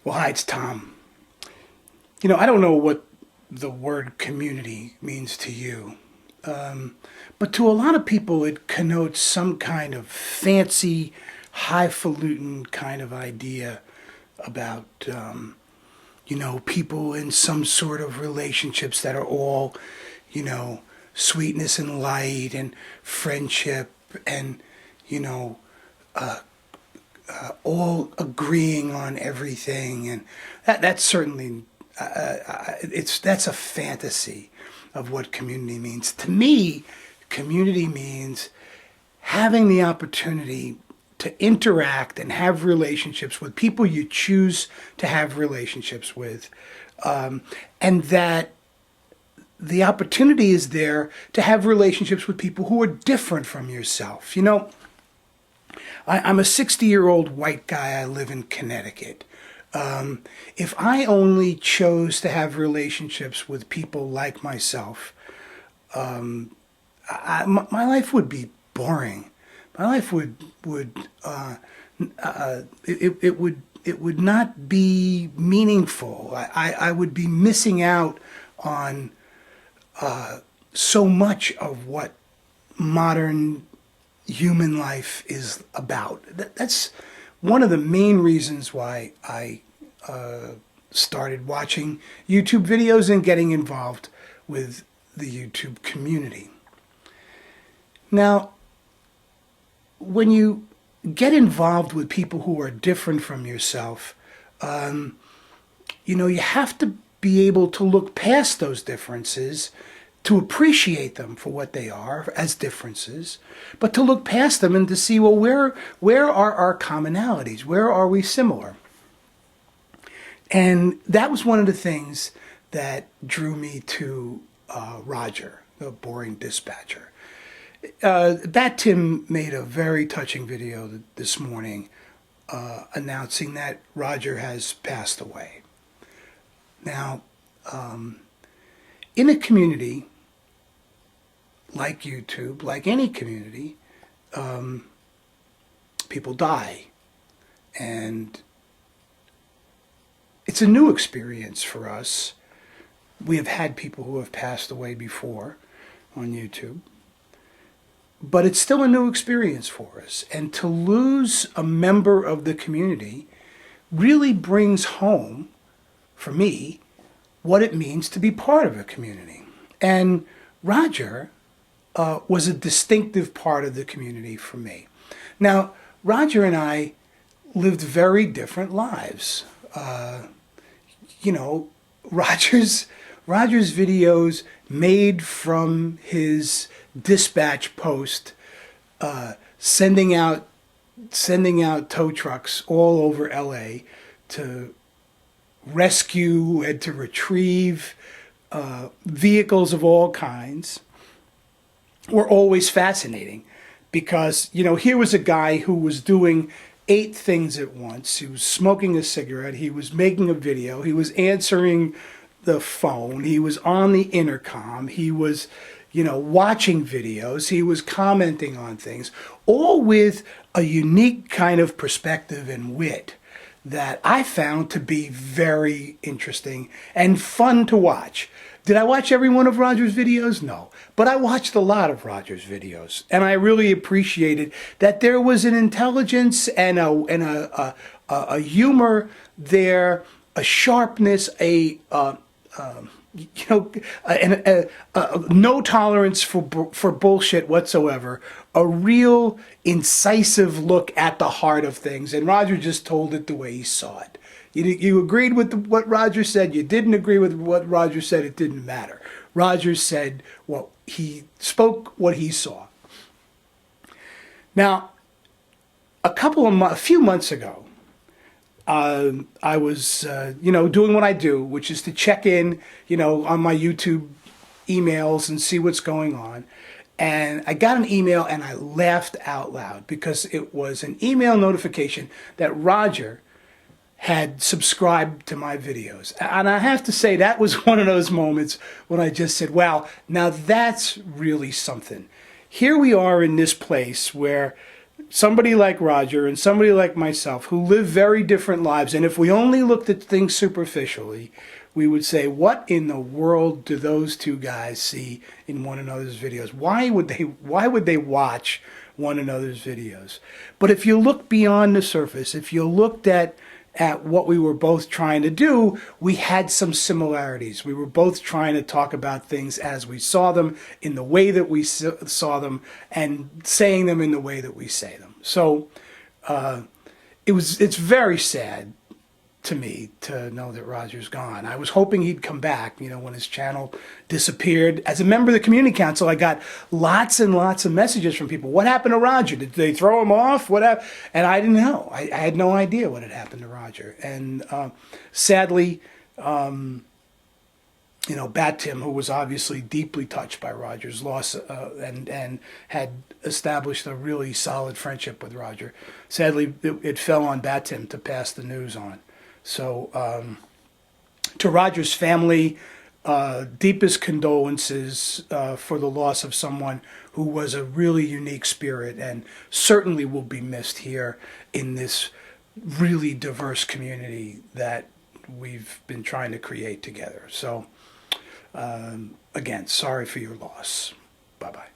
Well, hi, it's Tom. I don't know what the word community means to you, but to a lot of people it connotes some kind of fancy, highfalutin kind of idea about, people in some sort of relationships that are all, you know, sweetness and light and friendship and, you know, all agreeing on everything, and that's certainly that's a fantasy of what community means. To me, community means having the opportunity to interact and have relationships with people you choose to have relationships with, and that the opportunity is there to have relationships with people who are different from yourself. I'm a 60-year-old white guy. I live in Connecticut. If I only chose to have relationships with people like myself, my life would be boring. My life would not be meaningful. I would be missing out on so much of what modern human life is about. That's one of the main reasons why I started watching YouTube videos and getting involved with the YouTube community. Now, when you get involved with people who are different from yourself, you have to be able to look past those differences, to appreciate them for what they are as differences, but to look past them and to see, well, where are our commonalities? Where are we similar? And that was one of the things that drew me to Roger, the boring dispatcher. Bat Tim made a very touching video this morning announcing that Roger has passed away. Now, in a community like YouTube, like any community, people die. And it's a new experience for us. We have had people who have passed away before on YouTube. But it's still a new experience for us. And to lose a member of the community really brings home, for me, what it means to be part of a community. And Roger was a distinctive part of the community for me. Now, Roger and I lived very different lives. Roger's videos made from his dispatch post, sending out tow trucks all over LA to rescue and to retrieve vehicles of all kinds, were always fascinating, because here was a guy who was doing 8 things at once. He was smoking a cigarette, he was making a video, he was answering the phone, he was on the intercom, he was watching videos, he was commenting on things, all with a unique kind of perspective and wit that I found to be very interesting and fun to watch. Did I watch every one of Roger's videos? No. But I watched a lot of Roger's videos, and I really appreciated that there was an intelligence and a humor there, a sharpness, no tolerance for bullshit whatsoever, a real incisive look at the heart of things, and Roger just told it the way he saw it. You agreed with what Roger said, you didn't agree with what Roger said, it didn't matter. Roger said he spoke what he saw. Now, a few months ago, I was, doing what I do, which is to check in, on my YouTube emails and see what's going on. And I got an email and I laughed out loud, because it was an email notification that Roger had subscribed to my videos. And I have to say, that was one of those moments when I just said, wow, now that's really something. Here we are in this place where somebody like Roger and somebody like myself who live very different lives, and if we only looked at things superficially, we would say, what in the world do those two guys see in one another's videos? Why would they watch one another's videos? But if you look beyond the surface, if you looked at what we were both trying to do, we had some similarities. We were both trying to talk about things as we saw them, in the way that we saw them, and saying them in the way that we say them. So it's very sad to me to know that Roger's gone. I was hoping he'd come back, when his channel disappeared. As a member of the community council, I got lots and lots of messages from people. What happened to Roger? Did they throw him off? What happened? And I didn't know. I had no idea what had happened to Roger. And sadly, Bat Tim, who was obviously deeply touched by Roger's loss and had established a really solid friendship with Roger, sadly, it fell on Bat Tim to pass the news on. So to Roger's family, deepest condolences for the loss of someone who was a really unique spirit and certainly will be missed here in this really diverse community that we've been trying to create together. So again, sorry for your loss. Bye-bye.